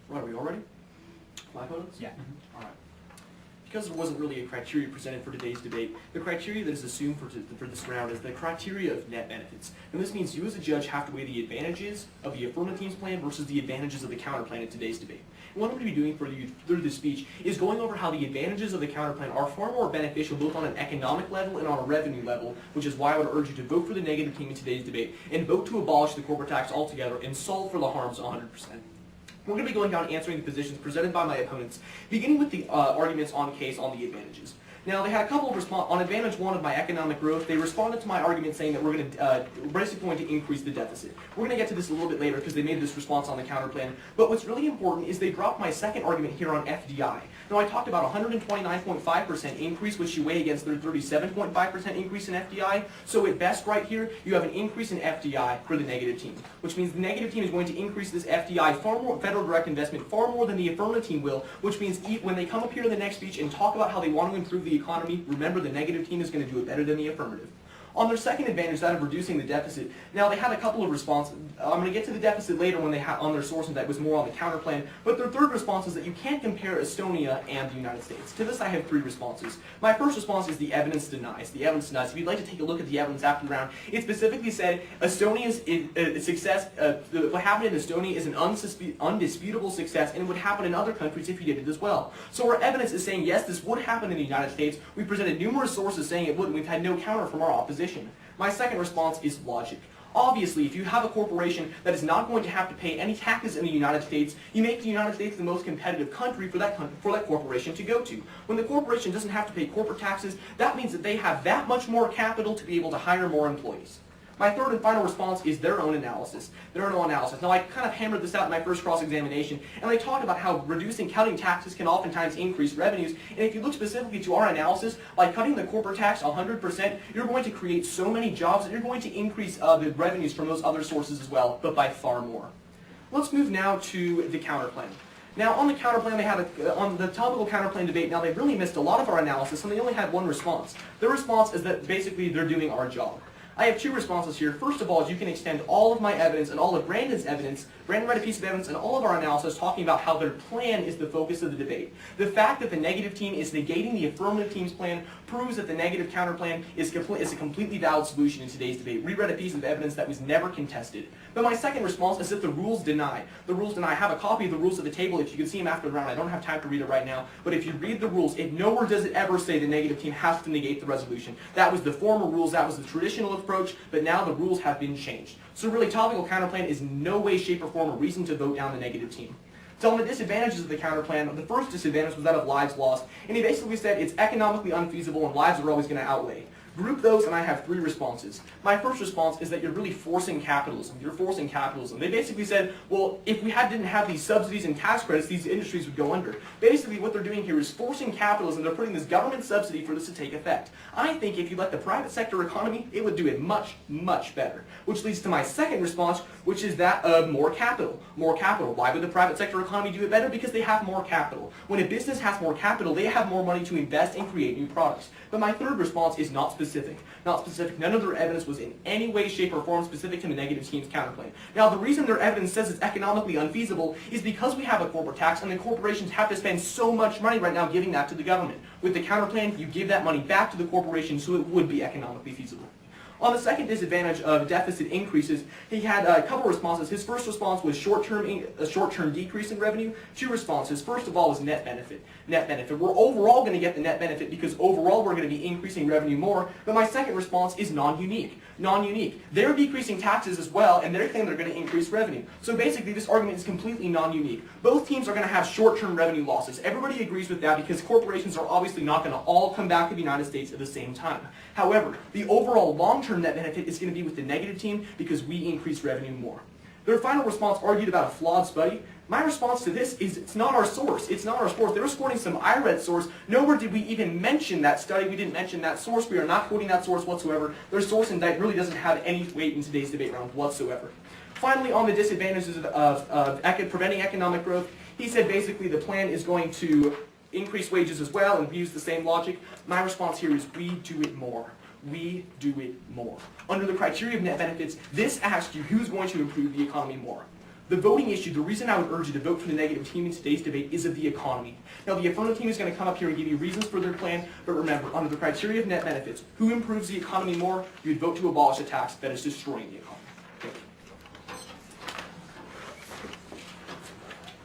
Right, are we all ready? My opponents? Yeah. All right. Because there wasn't really a criteria presented for today's debate, the criteria that is assumed for this round is the criteria of net benefits. And this means you as a judge have to weigh the advantages of the affirmative team's plan versus the advantages of the counter plan in today's debate. And what I'm going to be doing for you through this speech is going over how the advantages of the counter plan are far more beneficial both on an economic level and on a revenue level, which is why I would urge you to vote for the negative team in today's debate and vote to abolish the corporate tax altogether and solve for the harms 100%. We're going to be going down answering the positions presented by my opponents, beginning with the arguments on case on the advantages. Now, they had a couple of responses. On advantage one of my economic growth, they responded to my argument saying that we're going to, basically going to increase the deficit. We're going to get to this a little bit later because they made this response on the counter plan. But what's really important is they dropped my second argument here on FDI. Now, I talked about 129.5% increase, which you weigh against their 37.5% increase in FDI. So at best right here, you have an increase in FDI for the negative team, which means the negative team is going to increase this FDI far more, federal direct investment, far more than the affirmative team will, which means when they come up here in the next speech and talk about how they want to improve the economy, remember the negative team is going to do it better than the affirmative. On their second advantage, that of reducing the deficit, now they had a couple of responses. I'm going to get to the deficit later when they had on their source, and that was more on the counter plan. But their third response is that you can't compare Estonia and the United States. To this, I have three responses. My first response is the evidence denies. The evidence denies. If you'd like to take a look at the evidence after the round, it specifically said Estonia's success. What happened in Estonia is an undisputable success, and it would happen in other countries if you did it as well. So our evidence is saying yes, this would happen in the United States. We presented numerous sources saying it wouldn't. We've had no counter from our opposition. My second response is logic. Obviously, if you have a corporation that is not going to have to pay any taxes in the United States, you make the United States the most competitive country for that corporation to go to. When the corporation doesn't have to pay corporate taxes, that means that they have that much more capital to be able to hire more employees. My third and final response is their own analysis. Their own analysis. Now, I kind of hammered this out in my first cross-examination, and I talked about how cutting taxes can oftentimes increase revenues. And if you look specifically to our analysis, by cutting the corporate tax 100%, you're going to create so many jobs that you're going to increase the revenues from those other sources as well, but by far more. Let's move now to the counterplan. Now, on the counterplan, they had on the topical counterplan debate, now they really missed a lot of our analysis, and they only had one response. Their response is that basically they're doing our job. I have two responses here. First of all, is you can extend all of my evidence and all of Brandon's evidence. Brandon read a piece of evidence and all of our analysis talking about how their plan is the focus of the debate. The fact that the negative team is negating the affirmative team's plan proves that the negative counter plan is a completely valid solution in today's debate. We read a piece of evidence that was never contested. But my second response is that the rules deny. The rules deny. I have a copy of the rules at the table. If you can see them after the round, I don't have time to read it right now. But if you read the rules, nowhere does it ever say the negative team has to negate the resolution. That was the former rules. That was the traditional approach. But now the rules have been changed. So really, topical counterplan is in no way, shape, or form a reason to vote down the negative team. So on the disadvantages of the counterplan, the first disadvantage was that of lives lost. And he basically said it's economically unfeasible and lives are always going to outweigh. Group those, and I have three responses. My first response is that you're really forcing capitalism. You're forcing capitalism. They basically said, well, if we didn't have these subsidies and tax credits, these industries would go under. Basically, what they're doing here is forcing capitalism. They're putting this government subsidy for this to take effect. I think if you let the private sector economy, it would do it much, much better. Which leads to my second response, which is that of more capital. More capital. Why would the private sector economy do it better? Because they have more capital. When a business has more capital, they have more money to invest and create new products. But my third response is not specific. Not specific. None of their evidence was in any way, shape, or form specific to the negative team's counterplan. Now, the reason their evidence says it's economically unfeasible is because we have a corporate tax and the corporations have to spend so much money right now giving that to the government. With the counterplan, you give that money back to the corporation so it would be economically feasible. On the second disadvantage of deficit increases, he had a couple of responses. His first response was a short-term decrease in revenue. Two responses. First of all was net benefit. Net benefit. We're overall going to get the net benefit because overall we're going to be increasing revenue more. But my second response is non-unique. Non-unique. They're decreasing taxes as well, and they're saying they're going to increase revenue. So basically, this argument is completely non-unique. Both teams are going to have short-term revenue losses. Everybody agrees with that because corporations are obviously not going to all come back to the United States at the same time. However, the overall long-term net benefit is going to be with the negative team because we increase revenue more. Their final response argued about a flawed study. My response to this is it's not our source. It's not our source. They were quoting some IRED source. Nowhere did we even mention that study. We didn't mention that source. We are not quoting that source whatsoever. Their source in that really doesn't have any weight in today's debate round whatsoever. Finally, on the disadvantages of preventing economic growth, he said basically the plan is going to increase wages as well, and we use the same logic. My response here is we do it more. We do it more. Under the criteria of net benefits, this asks you who's going to improve the economy more. The voting issue, the reason I would urge you to vote for the negative team in today's debate is of the economy. Now, the affirmative team is going to come up here and give you reasons for their plan, but remember, under the criteria of net benefits, who improves the economy more, you would vote to abolish a tax that is destroying the economy.